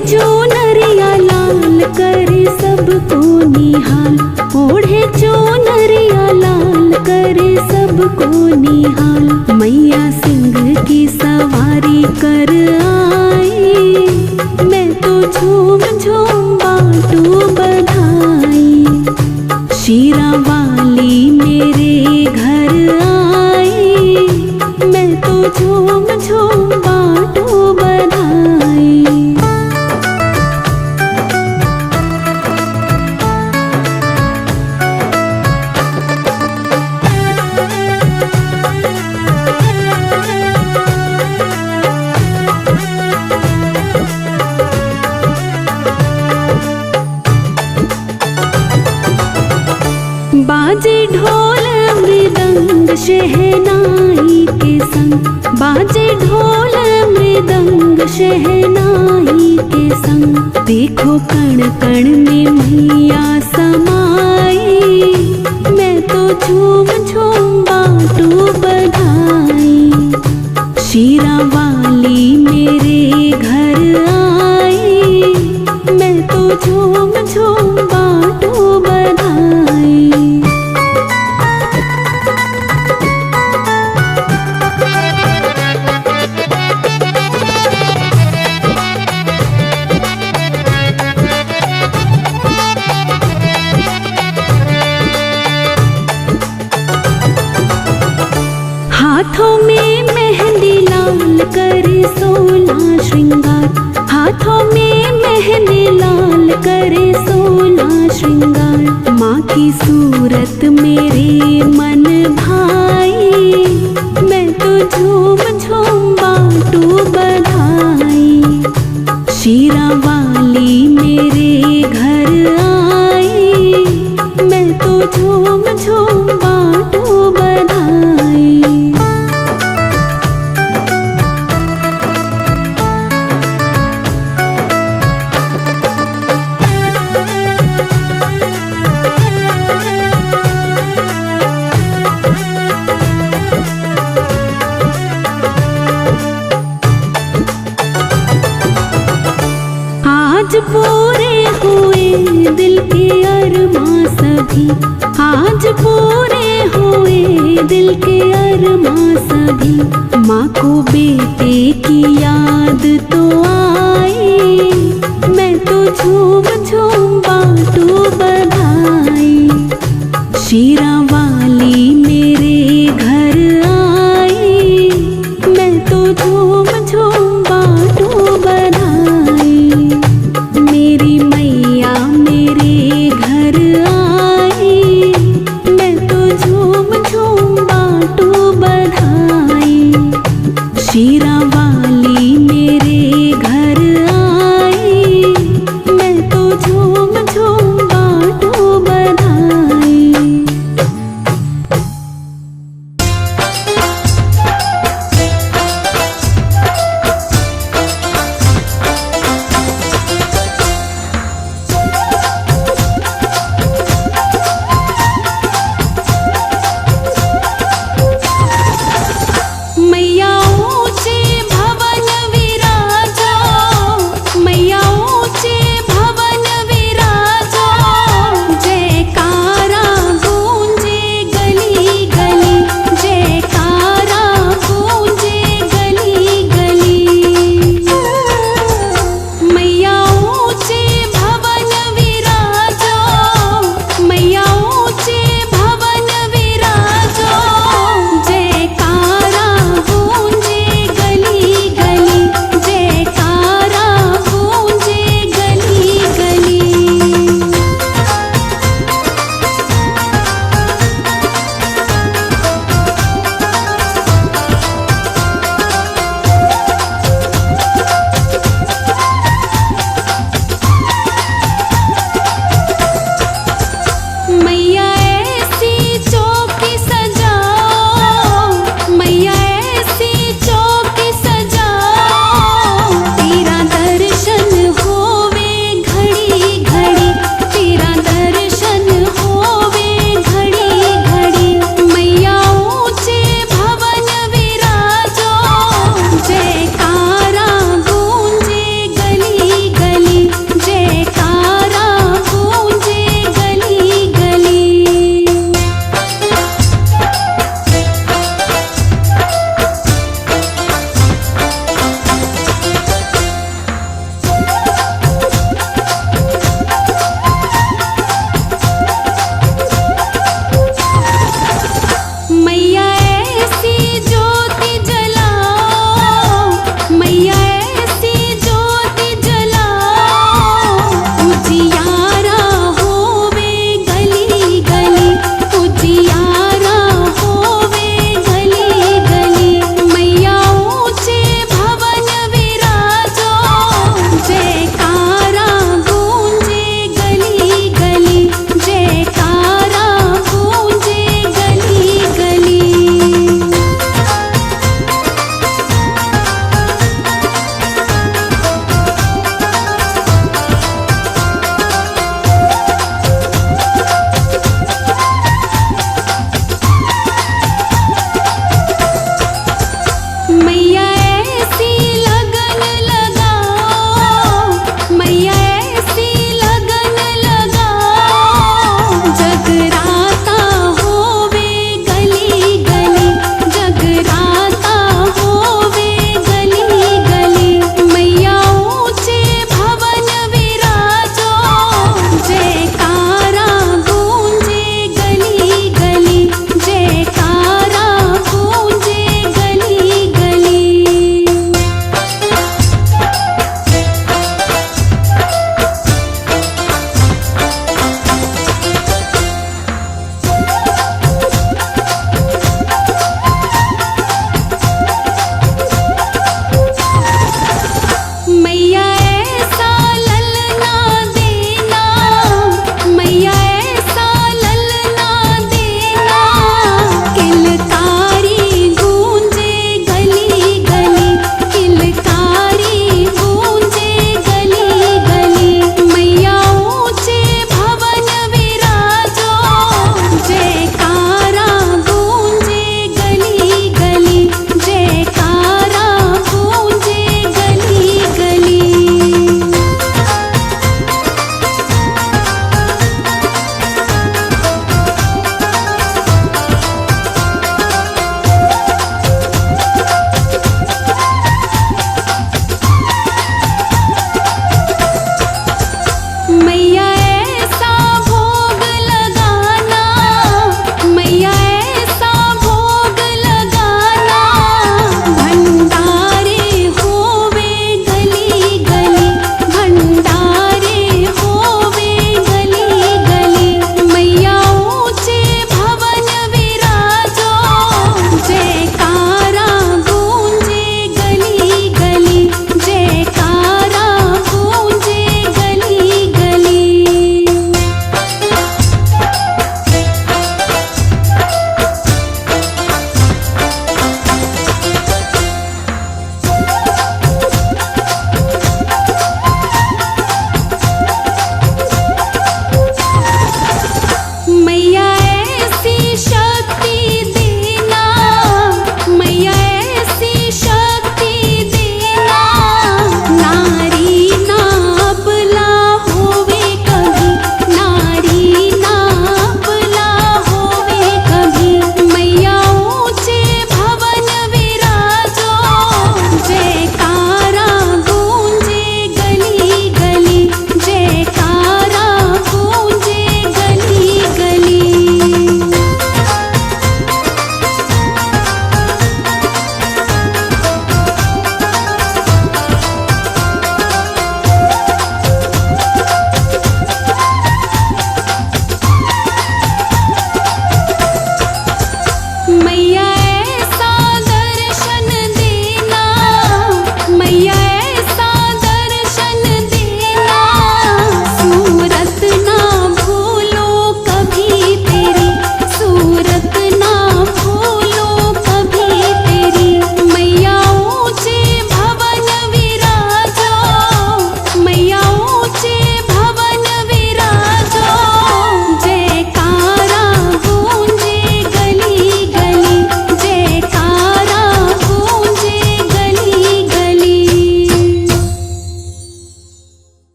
चुनरिया लाल करे सबको निहाल, ओढ़े चुनरिया लाल करे सबको निहाल। मैया सिंह की सवारी कर आई, मैं तो झूम झूम बाटू बधाई। शीरा वाली मेरे घर आई, मैं तो झूम झूम बाटू बधाई। बाजे ढोल मृदंग शहनाई के संग, बाजे ढोल मृदंग शहनाई के संग। देखो कण कण में मैया समाई, मैं तो झूम झूम बाटू बधाई। शीरा वाली मेरे घर आई, मैं तो झूम झूम बाटू बधाई। हाथों में मेहंदी लाल करे 16 श्रृंगार, हाथों में मेहंदी लाल करे 16 श्रृंगार। माँ की सूरत मेरे मन भाई, मैं तो झूम झूम बाटू बधाई। शीरा वाली मेरे घर आई, मैं तो झूम झूम बाटू बधाई। आज पूरे हुए दिल के अरमां सभी, आज पूरे हुए दिल के अरमां सभी। माँ को बेटे की याद तो आई, मैं तो झूम झूम बाटू बधाई। शीरा वाली मेरे घर आई, मैं तो झूम झूम बाटू बधाई। मेरी मैया मेरे घर आई, मैं तो झूम झूम बाटू बधाई। शीरा वाली मेरे घर आई, मैं तो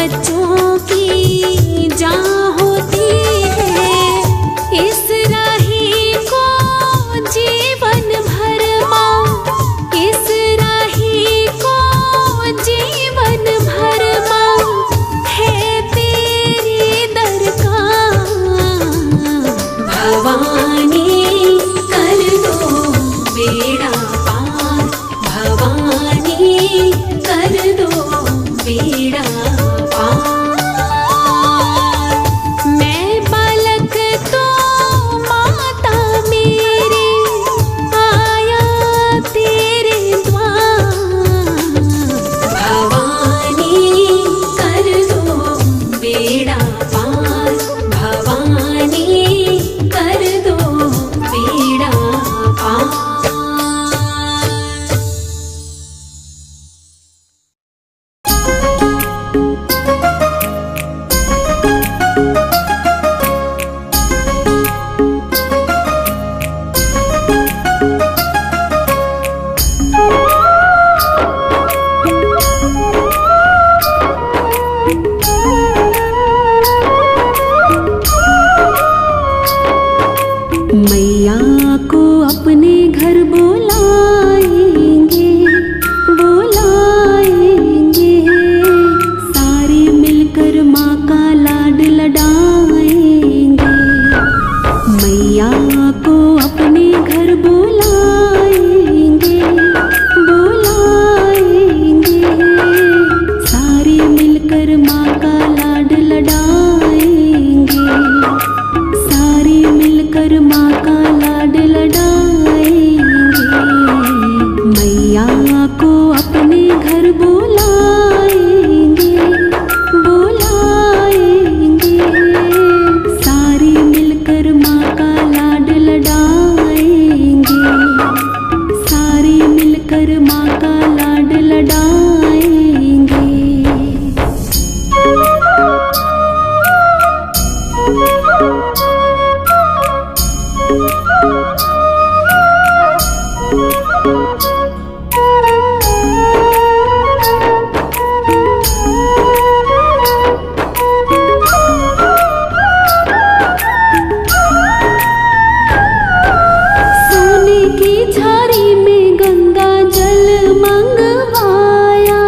बच्चों की जहाँ होती है, इस राही को जीवन भर माँ, इस राही को जीवन भर माँ है तेरी दरकार। भवानी कर दो बेड़ा पार, भवानी कर दो बेड़ा पार। मैं बालक तो माता मेरी आया तेरे द्वार। भवानी कर दो बेड़ा पार, भवानी कर दो बेड़ा पार। मैया को अपने घर बुलाएंगे, बुलाएंगे, सारे मिलकर माँ का लाड लडाएंगे। मैया को अपने घर बुलाएंगे, बुलाएंगे, सारे मिलकर माँ का लाड लडाएंगे, सारे मिलकर माँ का लाड लडाएंगे। मैया को अपने घर बुलाएंगे, बुलाएंगे, सारे मिलकर माँ का लाड लडाएंगे, सारे मिलकर माँ का लाड लडाएंगे। सोने की झारी में गंगा जल मंगवाया,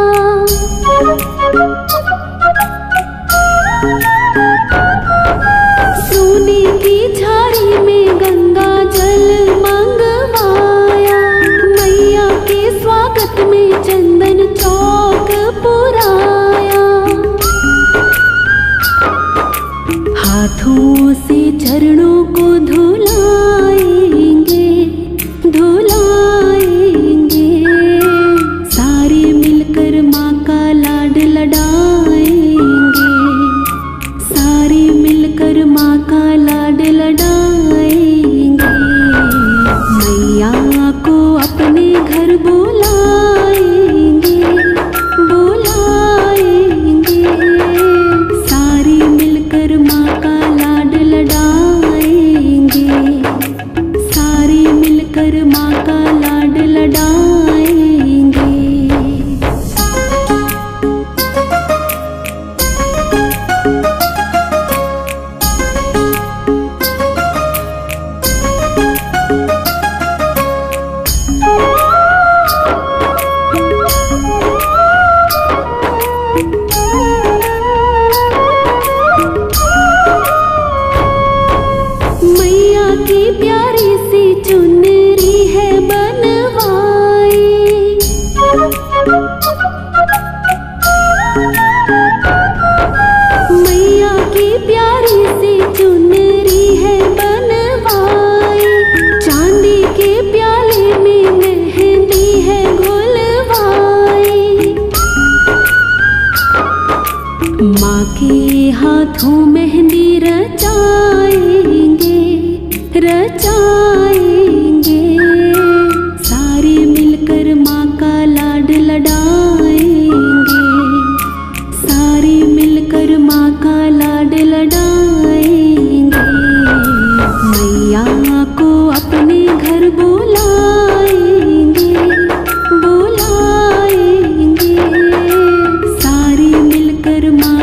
सोने की झारी में गंगा जल मंगवाया। मैया के स्वागत में चंदन चौक पुराया, हाथों से चरणों को धुलाएंगे, धुलाएंगे, सारे मिलकर माँ का लाड लडाएंगे, सारे मिलकर माँ का लाड लडाएंगे। मैया को अपने घर बुलाएंगे, बुलाएंगे, सारे मिलकर माँ का लाड लडाएंगे, सारे मिलकर माँ का लाड लडाएंगे। मैया की प्यारी सी चुनरी है बनवाई, मैया की प्यारी सी चुनरी है बनवाई। चांदी के प्याले में मेहंदी है घुलवाई, माँ के हाथों मेहंदी रचाएंगे, रचाएंगे, सारे मिलकर माँ का लाड लडाएंगे, सारे मिलकर माँ का लाड लडाएंगे। मैया को अपने घर बुलाएंगे, बुलाएंगे, सारे मिलकर माँ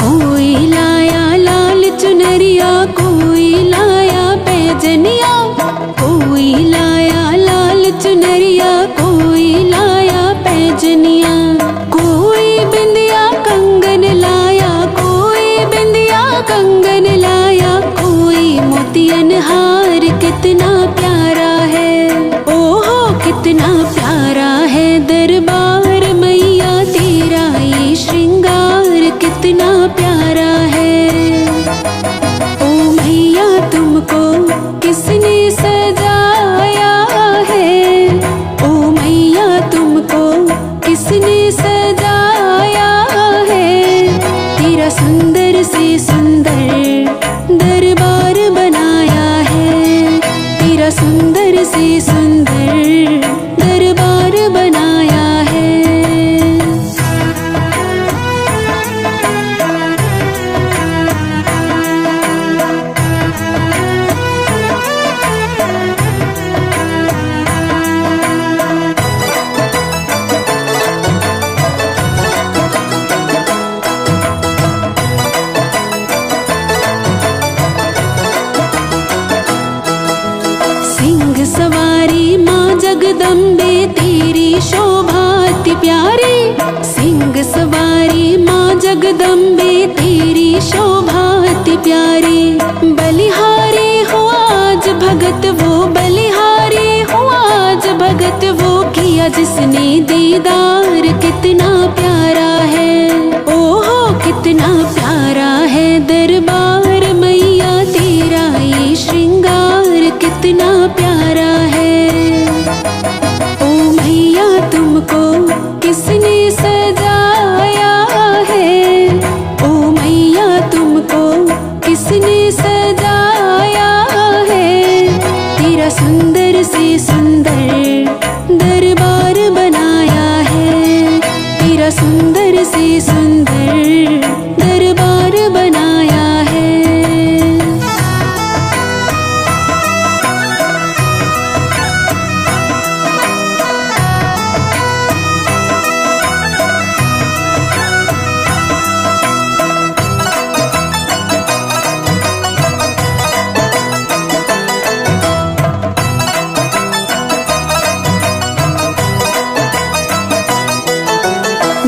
कोई लाया सुंदर से सुंदर दरबार बनाया है, तेरा सुंदर से सुंदर दरबार बनाया है। सिंह सवारी माँ जगदम्बे तेरी शोभा अति प्यारी, सिंह सवारी माँ जगदम्बे तेरी शोभा अति प्यारी। बलिहारी हो आज भगत वो, बलिहारी हो आज भगत वो, किया जिसने दीदार कितना प्यारा है, ओहो कितना प्यारा है दरबार मैया तेरा, ये श्रृंगार कितना प्यारा है। ओ मैया तुमको किसने सजाया है, ओ मैया तुमको किसने सजाया है, तेरा सुंदर से सुंदर दरबार बनाया है, तेरा सुंदर से सुंदर दरबार बनाया है।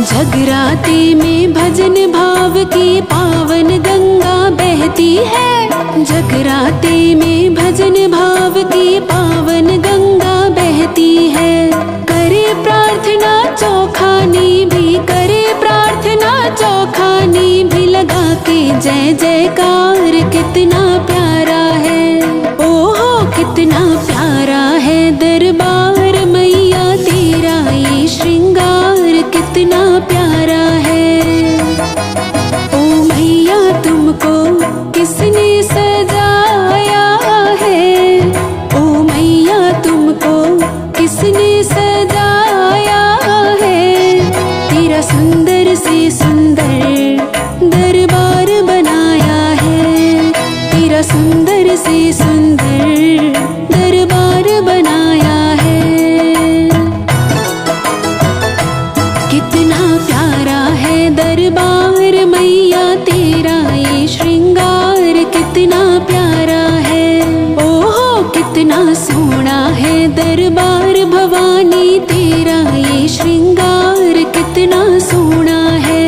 जगराते में भजन भाव की पावन गंगा बहती है, जगराते में भजन भाव की पावन गंगा बहती है। करे प्रार्थना चौखानी भी, करे प्रार्थना चौखानी भी, लगा के जय जयकार कितना प्यारा है, ओहो कितना प्यारा है दरबार मैया तेरा, ये श्रृंगार कितना प्यारा है। ओ मैया तुमको किसने सजाया है, ओ मैया तुमको किसने सजाया है, तेरा सुंदर से सुंदर दरबार बनाया है, तेरा सुंदर से सुंदर दरबार बनाया है। कितना प्यारा है दरबार मैया तेरा, ये श्रृंगार कितना प्यारा है, ओहो कितना सोना है दरबार भवानी तेरा, ये श्रृंगार कितना सोना है,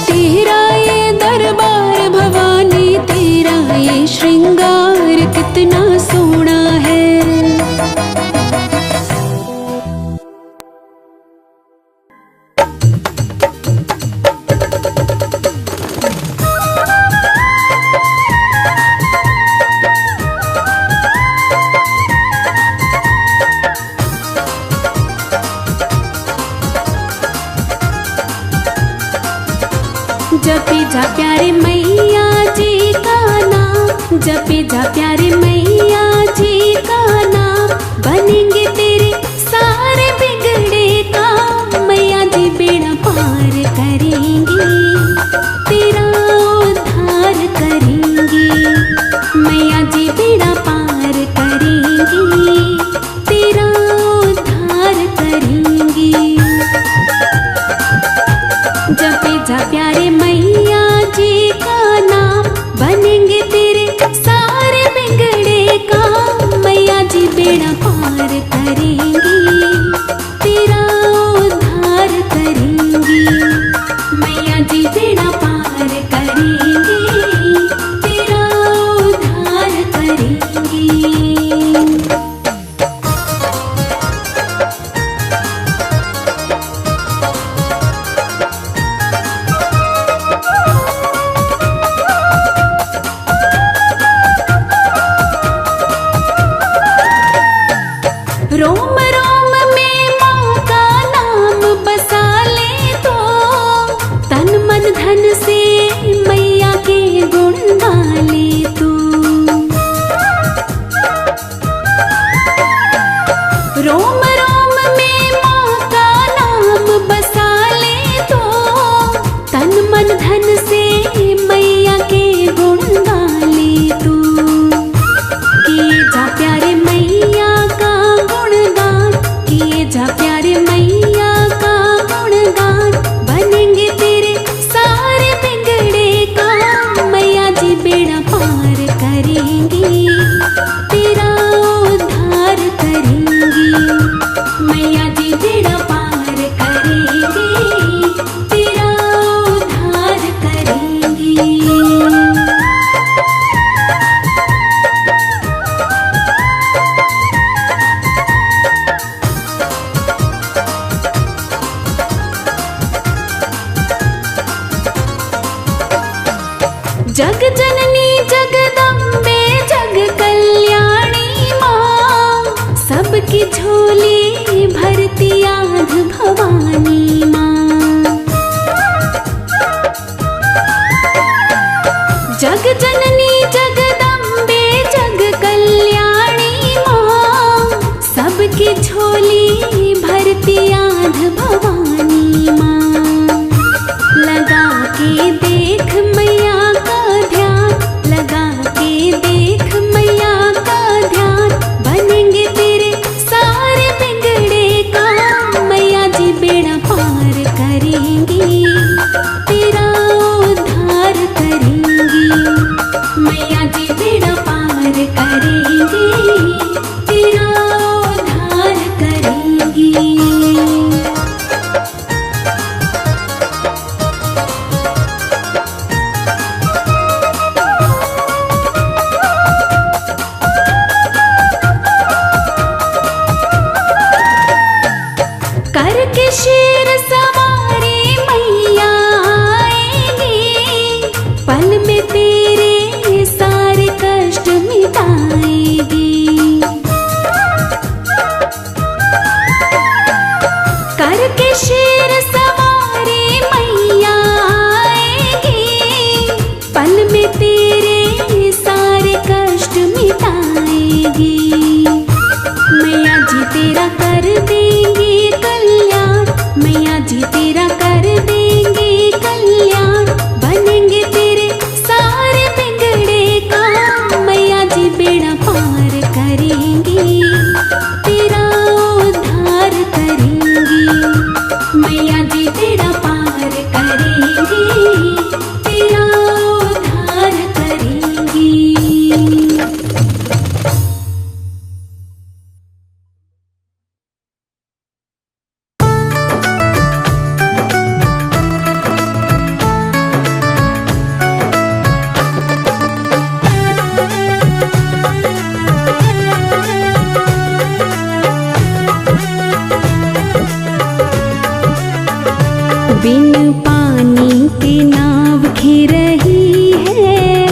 तेरा ये दरबार भवानी तेरा, ये श्रृंगार कितना सोना है। जपे जा प्यारे मैया जी का नाम, जपे जा प्यारे मैया जी का नाम, बनेंगे तेरे सारे बिगड़े काम, मैया जी बेड़ा पार करेंगी, तेरा उद्धार करेंगी, मैया जी बेड़ा पार करेंगी, तेरा उद्धार करेंगी। जपे जा प्यारे मैया जी का नाम, बनेंगे तेरे सारे बिगड़े काम, मैया जी बेड़ा पार करेंगी, तेरा उद्धार करेंगी, मैया जी बेड़ा पार करेंगी, तेरा उद्धार करेंगी। रोम रोम में माँ का नाम बसा ले तो, तन मन धन से मैया के गुण गाले तू। किए जा प्यारे मैया का गुणगान, किए जा प्यारे मैया का गुणगान, बनेंगे तेरे सारे बिगड़े काम। मैया जी बेड़ा पार करेंगी, तेरा उद्धार करेंगी। मैया जी बेड़ा पार करेंगी, तेरा उद्धार करेंगी। जग जननी जगदम्बे जग कल्याणी माँ, सबकी झोली भरती आध भवानी माँ। जग जननी जगदम्बे जग कल्याणी माँ, सबकी झोली भरती आध भवानी माँ। लगा के देख मैया का ध्यान, लगा के देख मैया का ध्यान, बनेंगे तेरे सारे बिगड़े काम। मैया जी बेड़ा पार करेंगी, तेरा उद्धार करेंगी। मैया जी बेड़ा पार करेंगी, तेरा उद्धार करेंगी। करके शेर सवारी मैया आएगी, पल में तेरे सारे कष्ट मिटाएगी। करके शेर सवारी मैया आएगी, पल में तेरे सारे कष्ट मिटाएगी। मैया जी तेरा कर देंगी कल्याण, मैया जी तेरा कर देंगी कल्याण, बनेंगे तेरे सारे बिगड़े काम। मैया जी बेड़ा पार करेंगी, तेरा उद्धार करेंगी। मैया जी बेड़ा पार करेंगी, तेरा उद्धार करेंगी। बिन पानी के नाव घिर रही है,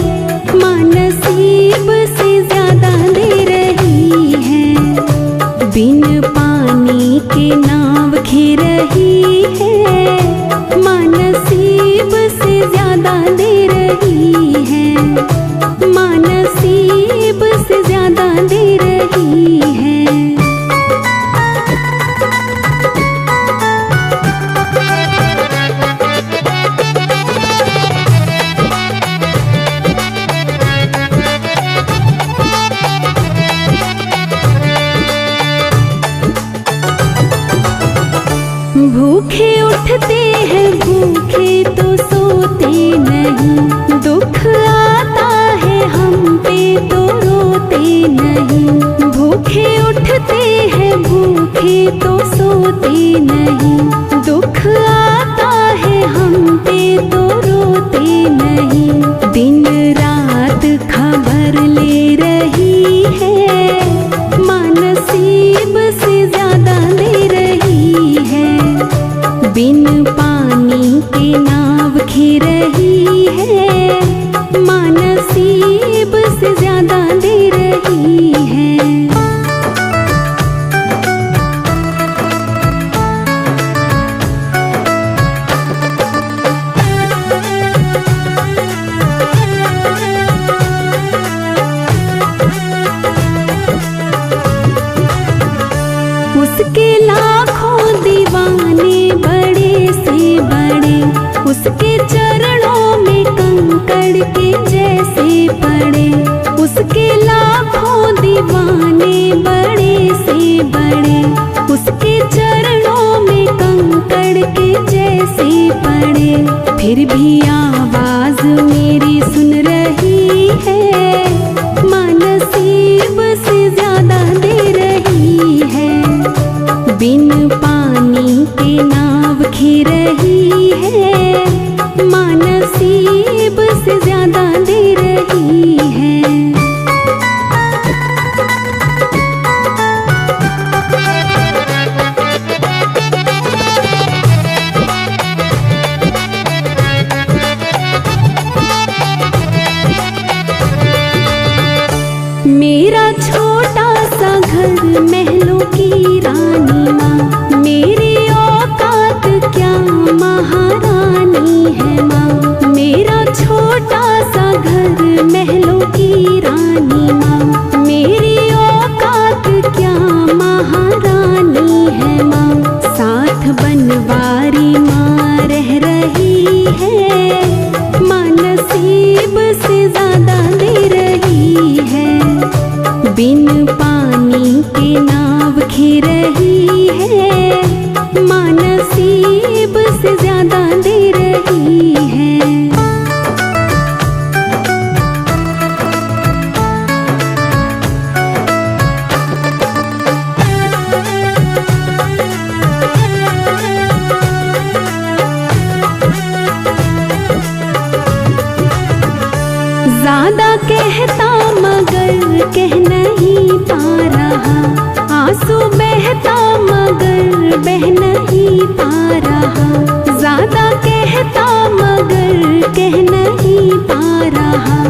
माँ नसीब से ज्यादा दे रही है। बिन पानी के नाव घिर रही है, माँ नसीब से ज्यादा दे रही है। माँ नसीब से ज्यादा दे रही है। भूखे उठते हैं भूखे तो सोते नहीं, दुख आता है हम पे तो रोते नहीं। भूखे उठते हैं भूखे तो सोते नहीं, दुख आता है हम पे तो रोते नहीं। दिन रात खबर ले रही है, माँ नसीब से ज्यादा दे रही है। बिन पानी के नाव घिर रही है, माँ नसीब से ज्यादा दे रही है। उसके लाखों दीवाने बड़े से बड़े, उसके चरणों कंकड़ के जैसे पड़े। उसके लाखों दीवाने बड़े से बड़े, उसके चरणों में कंकड़ के जैसे पड़े। फिर भी आवाज मेरी सुन रही है, माँ नसीब से ज्यादा दे रही है। बिन पानी के नाव खी रही है, माँ नसीब से ज्यादा दे रही है। मेरा छोटा सा घर महलों की रानी माँ, मेरी औकात क्या महारानी है माँ। मेरा छोटा सा घर महलों की रानी माँ, मेरी औकात क्या महारानी है माँ। साथ बनवारी माँ रह रही है, माँ नसीब से ज्यादा दे रही है। बिन पानी के नाव खी रही है, माँ नसीब से ज्यादा दे रही है। ज्यादा कहता मगर कह नहीं पा रहा, आंसू बहता मगर बह नहीं पा रहा। ज्यादा कहता मगर कह नहीं पा रहा,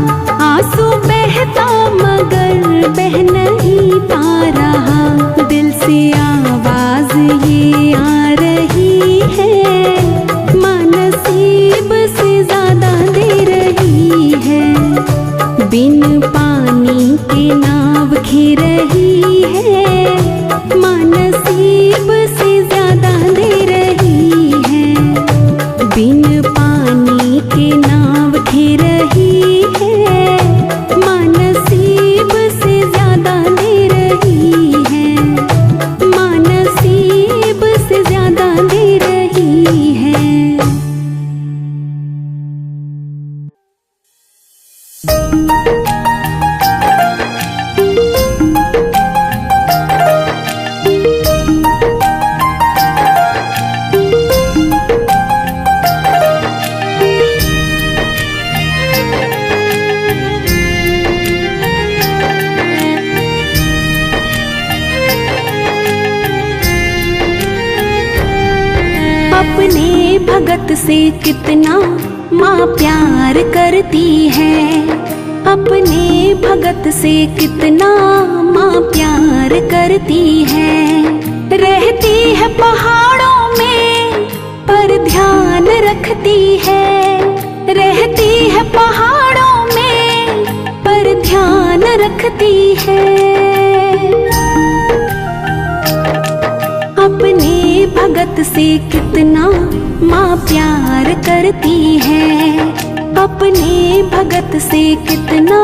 आंसू बहता मगर बह नहीं पा रहा। दिल से आवाज ये आ रही है, माँ नसीब से ज्यादा दे रही है। बिन पानी के नाव खी रही है, माँ नसीब से ज्यादा दे रही है। बिन पानी के नाव खी रही है, माँ नसीब से ज्यादा दे रही है। माँ नसीब से ज्यादा दे रही है। अपने भगत से कितना माँ प्यार करती है, अपने भगत से कितना माँ प्यार करती है। रहती है पहाड़ों में पर ध्यान रखती है, रहती है पहाड़ों में पर ध्यान रखती है। अपने भगत से कितना माँ प्यार करती है, अपने भगत से कितना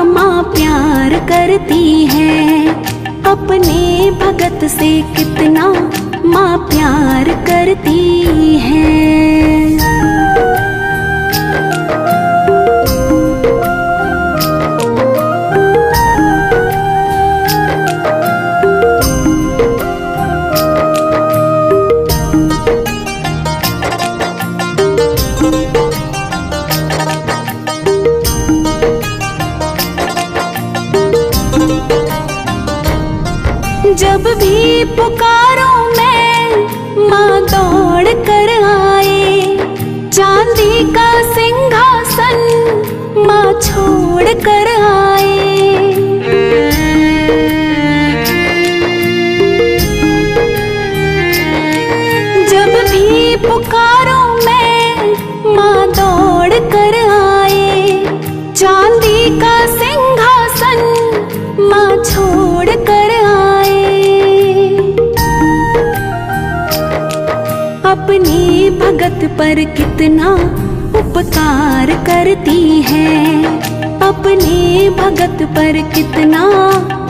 माँ प्यार करती है। अपने भगत से कितना माँ प्यार करती है। जब भी पुकारो मैं माँ दौड़ कर आए, चांदी का सिंहासन माँ छोड़ कर आए। जब भी पुकारो मैं माँ दौड़ कर आए, चांदी का सिंहासन माँ छोड़ कर आए। अपने भगत पर कितना उपकार करती है। अपने भगत पर कितना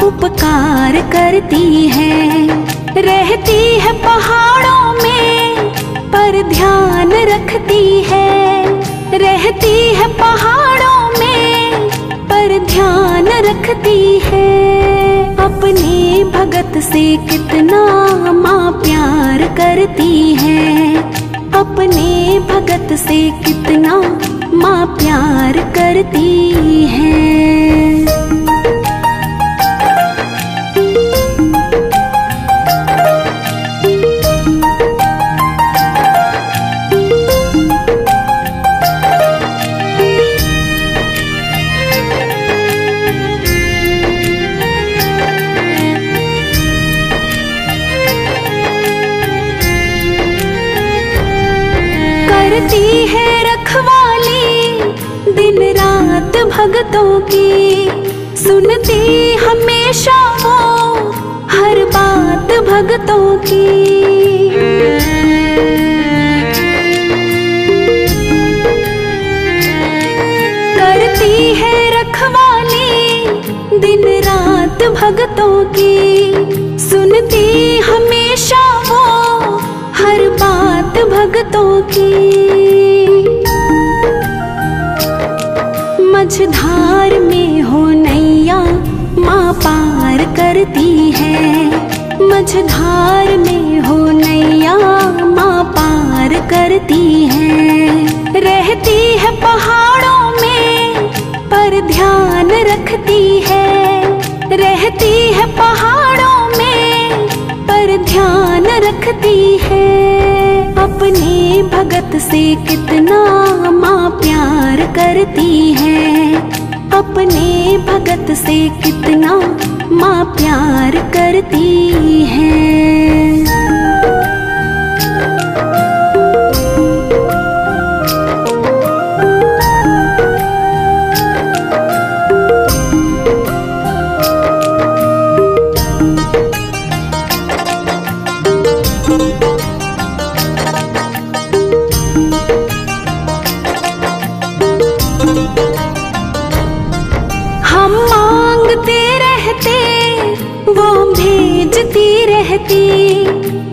उपकार करती है। रहती है पहाड़ों में पर ध्यान रखती है। रहती है पहाड़ों में पर ध्यान रखती है। अपने भगत से कितना माँ प्यार करती है। अपने भगत से कितना माँ प्यार करती है। करती है रखवाली दिन रात भगतों की। सुनती हमेशा वो हर बात भगतों की। करती है रखवाली दिन रात भगतों की। सुनती हमेशा वो हर बात भगतों की। मझधार में हो नैया माँ पार करती है। मझधार में हो नैया माँ पार करती है। रहती है पहाड़ों में पर ध्यान रखती है। रहती है पहाड़ों में पर ध्यान रखती है। अपने भगत से कितना माँ प्यार करती है। अपने भगत से कितना माँ प्यार करती है। हम मांगते रहते वो भेजती रहती।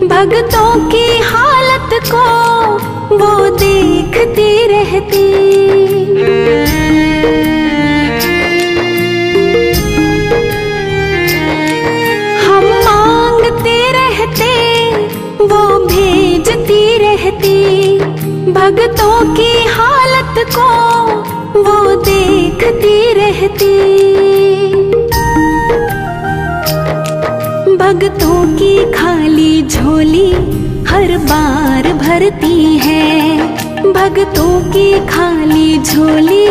भगतों की हालत को वो देखती रहती। हम मांगते रहते वो भेजती रहती। भगतों की हालत को वो देखती रहती। भगतों की खाली झोली हर बार भरती है। भगतों की खाली झोली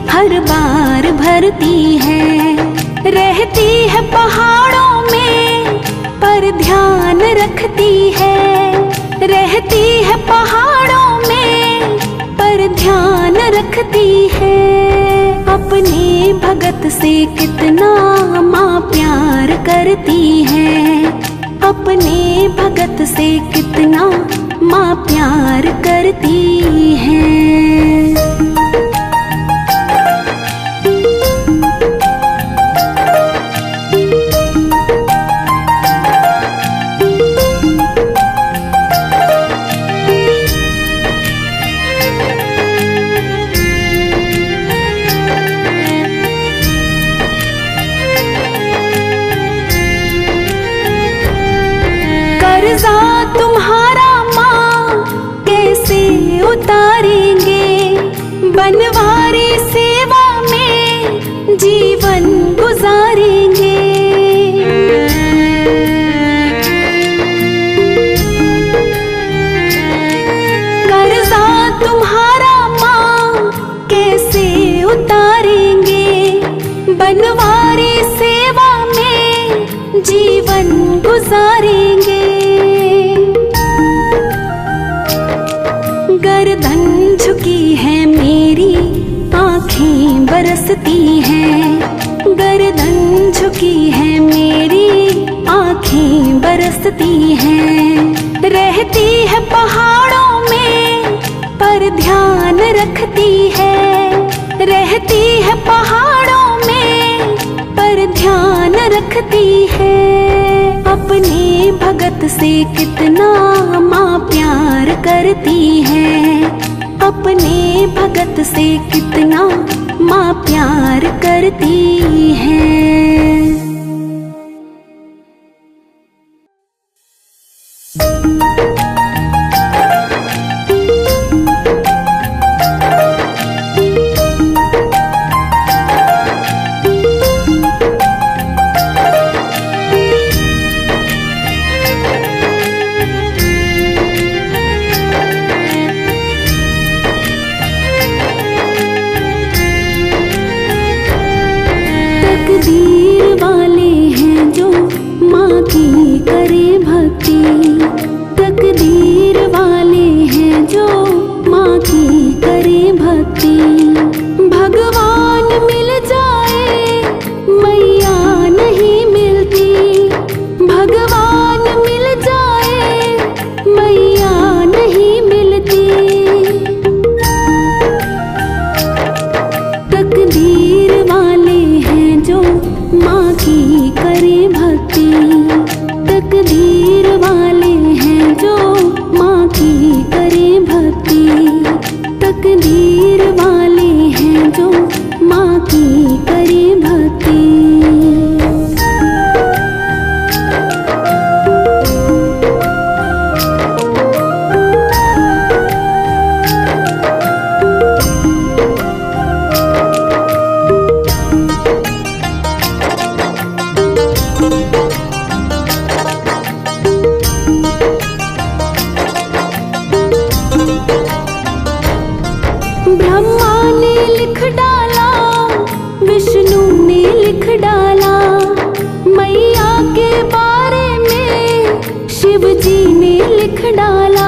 हर बार भरती है। रहती है पहाड़ों में पर ध्यान रखती है। रहती है पहाड़ों में पर ध्यान रखती है। अपने भगत से कितना माँ प्यार करती है। अपने भगत से कितना माँ प्यार करती है। कर्जा तुम्हारा माँ कैसे उतारेंगे। बनवारी सेवा में जीवन गुजारेंगे। कर्जा तुम्हारा माँ कैसे उतारेंगे। बनवारी सेवा में जीवन गुजारेंगे। गर्दन झुकी है मेरी आँखें बरसती हैं। गर्दन झुकी है मेरी आँखें बरसती हैं। रहती है पहाड़ों में पर पर ध्यान रखती है। रहती है पहाड़ों में पर ध्यान रखती है। अपने भगत से कितना माँ प्यार करती है। अपने भगत से कितना माँ प्यार करती है। तकदीर वाले हैं जो माँ की करे भक्ति। तकदीर वाले हैं जो माँ की करे भक्ति। भगवान मिल जाए मैया नहीं मिलती। भगवान मिल जाए मैया नहीं मिलती। तकदीर वाले हैं जो माँ की करे भक्ति। तकदीर वाले हैं जो माँ की करे भक्ति। तकदीर वाले हैं जो माँ की करे भक्ति। ब्रह्मा ने लिख डाला, विष्णु ने लिख डाला। मैया के बारे में शिव जी ने लिख डाला।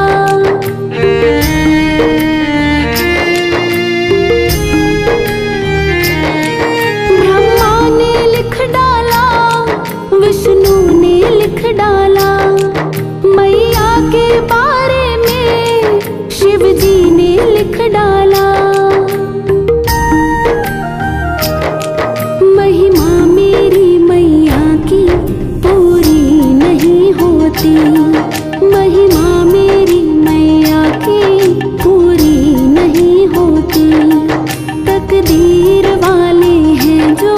ब्रह्मा ने लिख डाला, विष्णु ने लिख डाला। मैया के बारे में शिव जी ने लिख डाला। महिमा मेरी मैया की पूरी नहीं होती। महिमा मेरी मैया की पूरी नहीं होती। तकदीर वाले हैं जो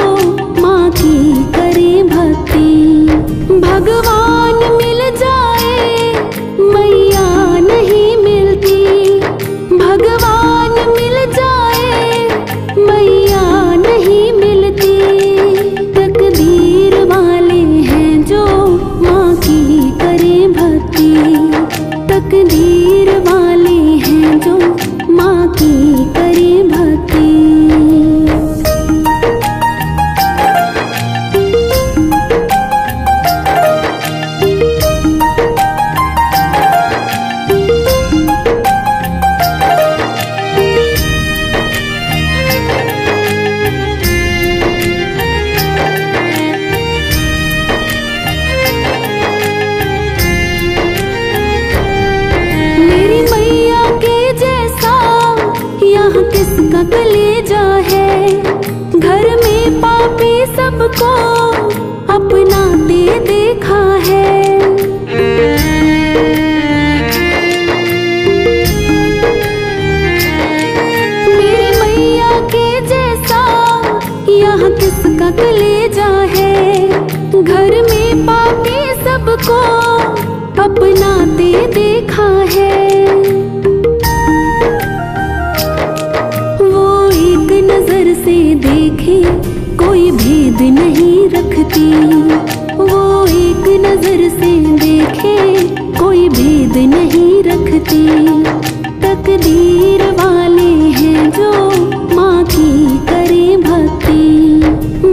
माँ की करे भक्ति। भगवान मिल जाए मैया नहीं मिलती। भगवान मिल जाए मैया नहीं मिलती। तकदीर वाले हैं जो माँ की करे भक्ति। तकदीर वाले हैं जो माँ की करे भक्ति। मेरी मैया के जैसा यहाँ किसका कलेजा है। घर में पापी सबको अपनाते देखा है। मेरी मैया के जैसा यहाँ किसका कलेजा है। घर में पापी सबको अपनाते देखा है। वो एक नजर से देखे कोई भेद नहीं रखती। वो एक नजर से देखे कोई भेद नहीं रखती। तकदीर वाले हैं जो माँ की करे भक्ति।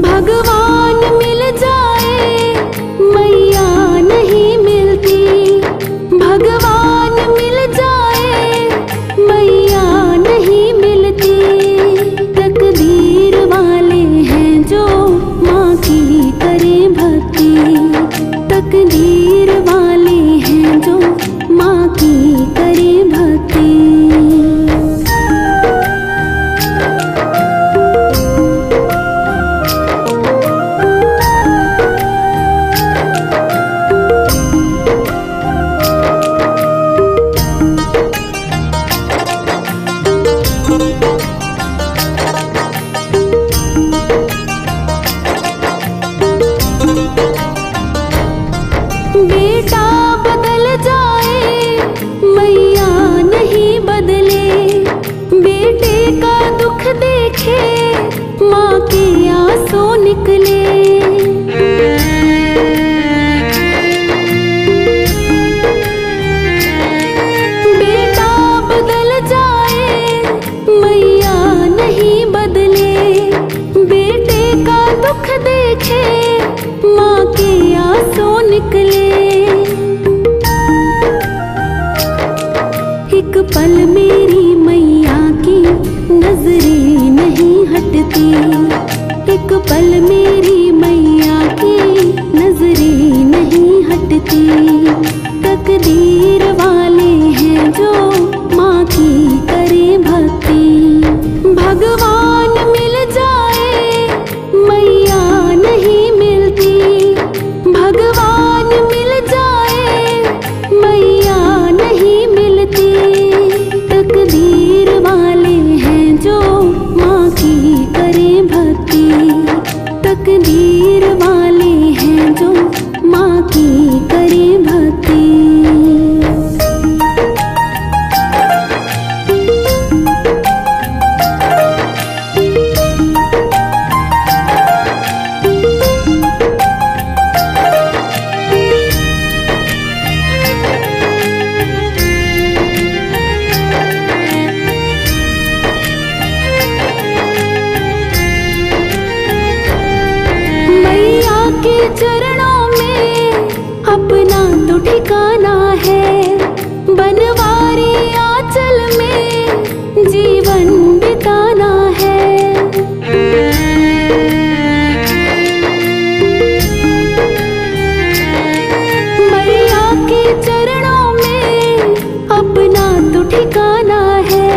भगवान मिल जाए मैया नहीं मिलती। भगवान मिल जाए मैया नहीं मिलती। तकदीर वाले हैं जो माँ की करे भक्ति। तकदीर वाले हैं जो माँ की करे भक्ति। माँ के आंसू निकले। बेटा बदल जाए मैया नहीं बदले, बेटे का दुख देखे माँ के आंसू निकले। एक पल मेरी मैया की नजरें नहीं हटती, एक पल मेरी मैया की नजरें नहीं हटती। तकदीर वाले हैं जो माँ की करें भक्ति, भगवान मिल जाए मैया नहीं मिलती, भगवान मिल जाए मैया नहीं मिलती। तकदीर वाले हैं जो माँ की करें भक्ति, तकदीर वाले हैं जो माँ की करें भक्ति। के चरणों में अपना तो ठिकाना है, बनवारी आंचल में जीवन बिताना है। मैया के चरणों में अपना तो ठिकाना है,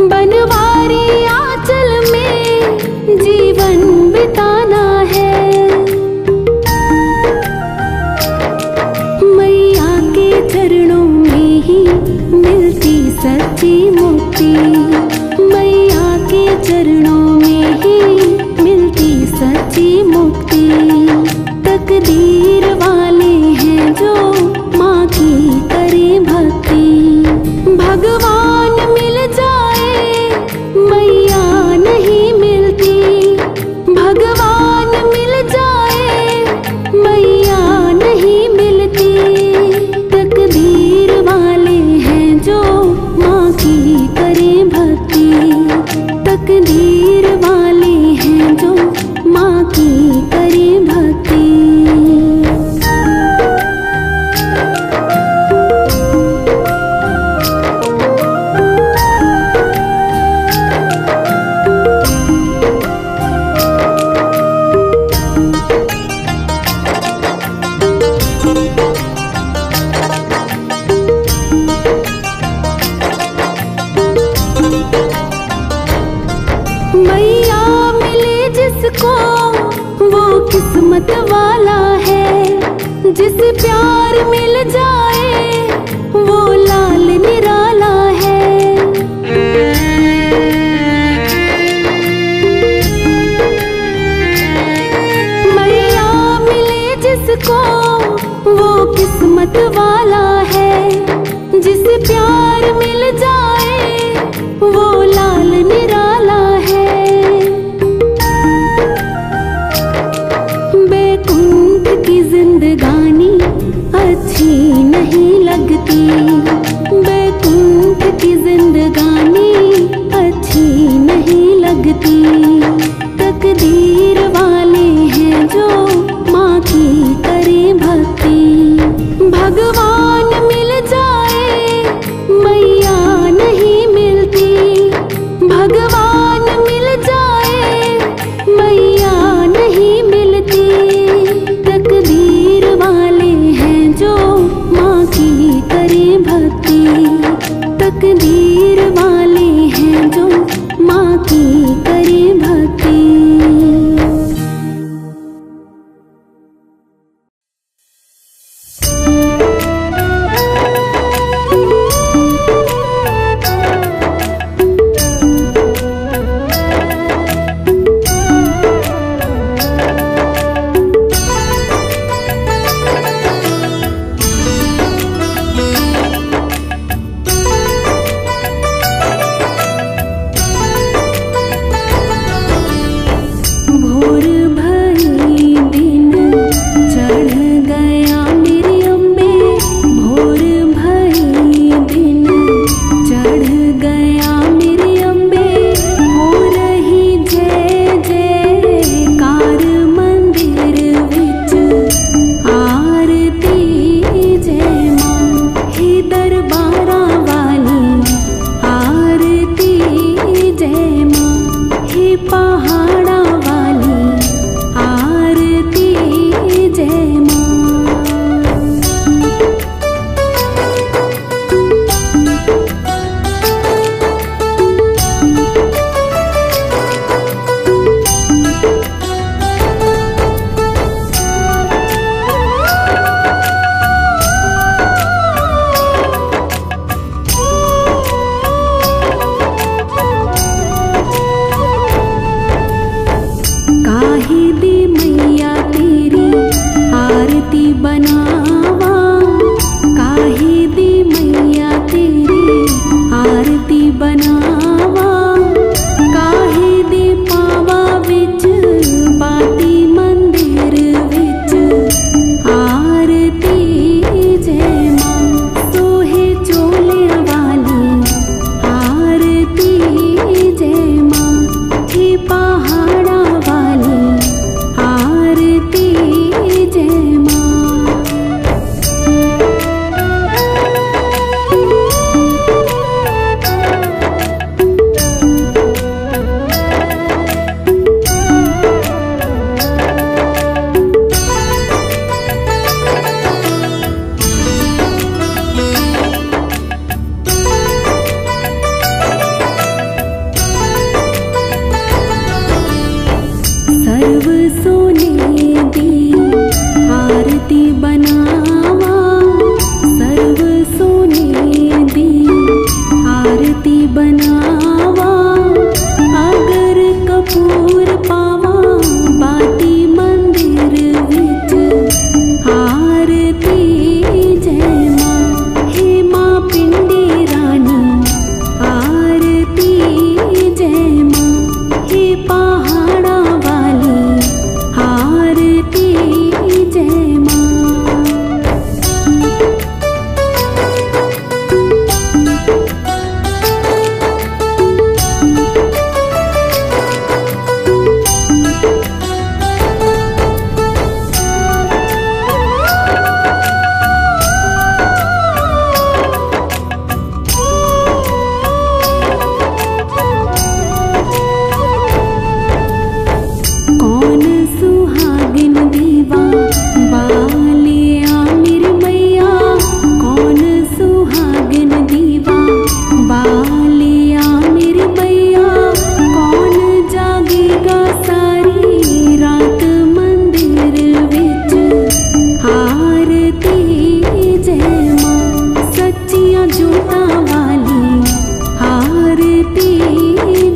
बनवारी आंचल में जीवन बिताना है। चरणों में ही मिलती सच्ची मुक्ति, मैया के चरणों में ही मिलती सच्ची मुक्ति। तकदीर वाले हैं जो माँ की करें भक्ति, भगवान मिल जाए मैया नहीं मिलती, भगवान मिल जाए मैया नहीं मिलती। तकदीर वाले हैं जो माँ की करें भक्ति, तकदीर वाले हैं जो माँ की करें भक्ति। मैया मिले जिसको वो किस्मत वाला है, जिस प्यार मिल जाए वो लाल निराला है। मैया मिले जिसको वो किस्मत वाला है, जिस प्यार मिल जाए वो लाल निराला है। बैकुंठ की जिंदगानी अच्छी नहीं लगती, बैकुंठ की जिंदगानी अच्छी नहीं लगती। तकदीर वाले हैं जो माँ की करें भक्ति, भगवान मिल जाए मैया नहीं मिलती, भगवान मिल जाए मैया नहीं मिलती। तकदीर वाले हैं जो माँ की करें भक्ति, तकदीर वाले हैं जो माँ की करें भक्ति। पहाड़ा वाली आरती जय माँ। काहे दे मैया तेरी आरती बनावा, काहे दे मैया तेरी आरती बनावा, काहे दे पावा विच बाती मंदिर विच आरती जय माँ। सोहे चोले वाली आरती जय माँ। हे पहाड़ा वाली आरती जय माँ। सर्व सोने दी आरती बनावा, सर्व सोने दी आरती बनावा। अगर कपूर पावा बाती मंदिर विच आरती जय माँ। हे माँ पिंडी रानी आरती जय माँ। हे पहाड़ा वाली आरती जय माँ। कौन सुहागिन दीवा बालिया मेरी मैया, कौन सुहागिन दीवा बालिया मेरी मैया। कौन जागेगा सारी रात मंदिर विच आरती जय माँ। सच्चियां जोतां वाली आरती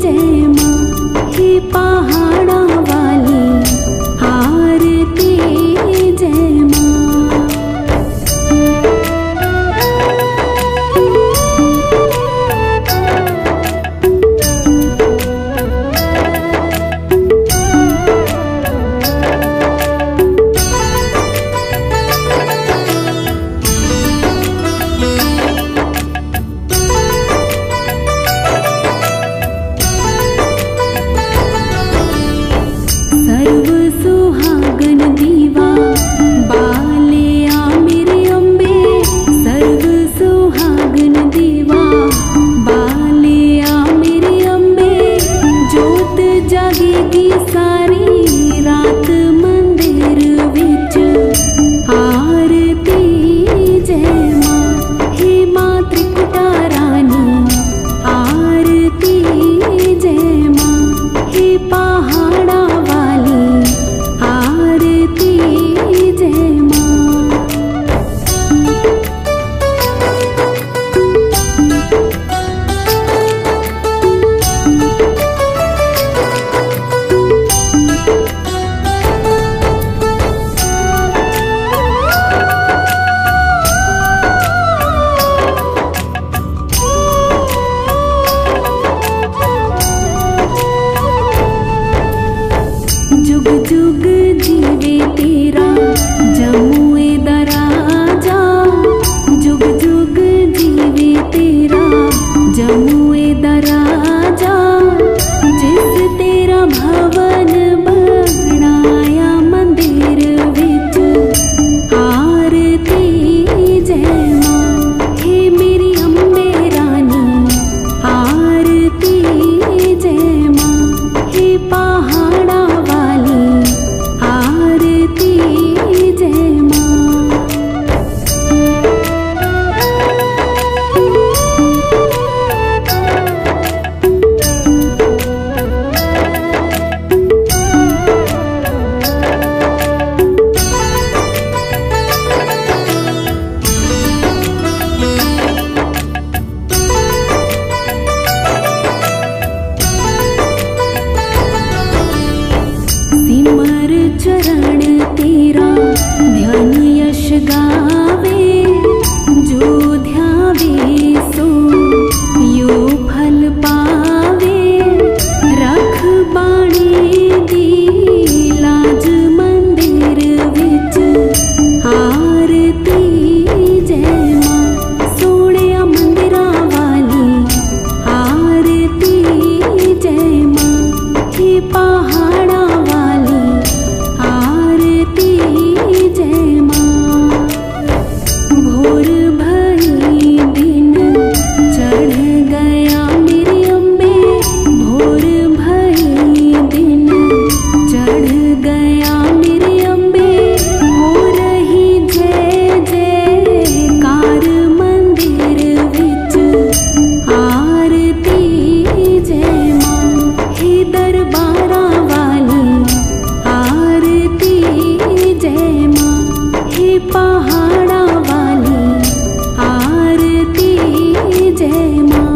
जय माँ। हे पहाड़ा वाली आरती जय माँ। सर्व सुहागन दीवा बालिया मेरे अम्बे, सर्व सुहागन दीवा बालिया मेरे अम्बे। जोत जागेगी सारी रात मंदिर विच आरती जय माँ। हे माँ त्रिकुटा रानी आरती जय माँ। हे पहाड़ा वाली आरती जय माँ। जुग जुग जीवे तेरा जमुए दराजा, जुग जुग जीवे तेरा जमुए दराजा। जिस तेरा भवन बनाया मंदिर विच आरती जय माँ। हे मेरी अम्बे रानी आरती जय माँ। हे गावे जो ध्यावे सो यो फल पावे। रख बाणी दी लाज मंदिर विच आरती जय मां। सोहणिया मंदिरां वाली आरती जय मां। हे पहाड़ां वाली आरती जय मां। भोर भई दिन चढ़ गया मेरी अम्बे। भोर भई दिन चढ़ गया मेरी अम्बे। हो रही जय जयकार मंदिर विच आरती जय मां। हे दरबारां वाली आरती जय मां। हे पहाड़ां वाली आरती जय मां।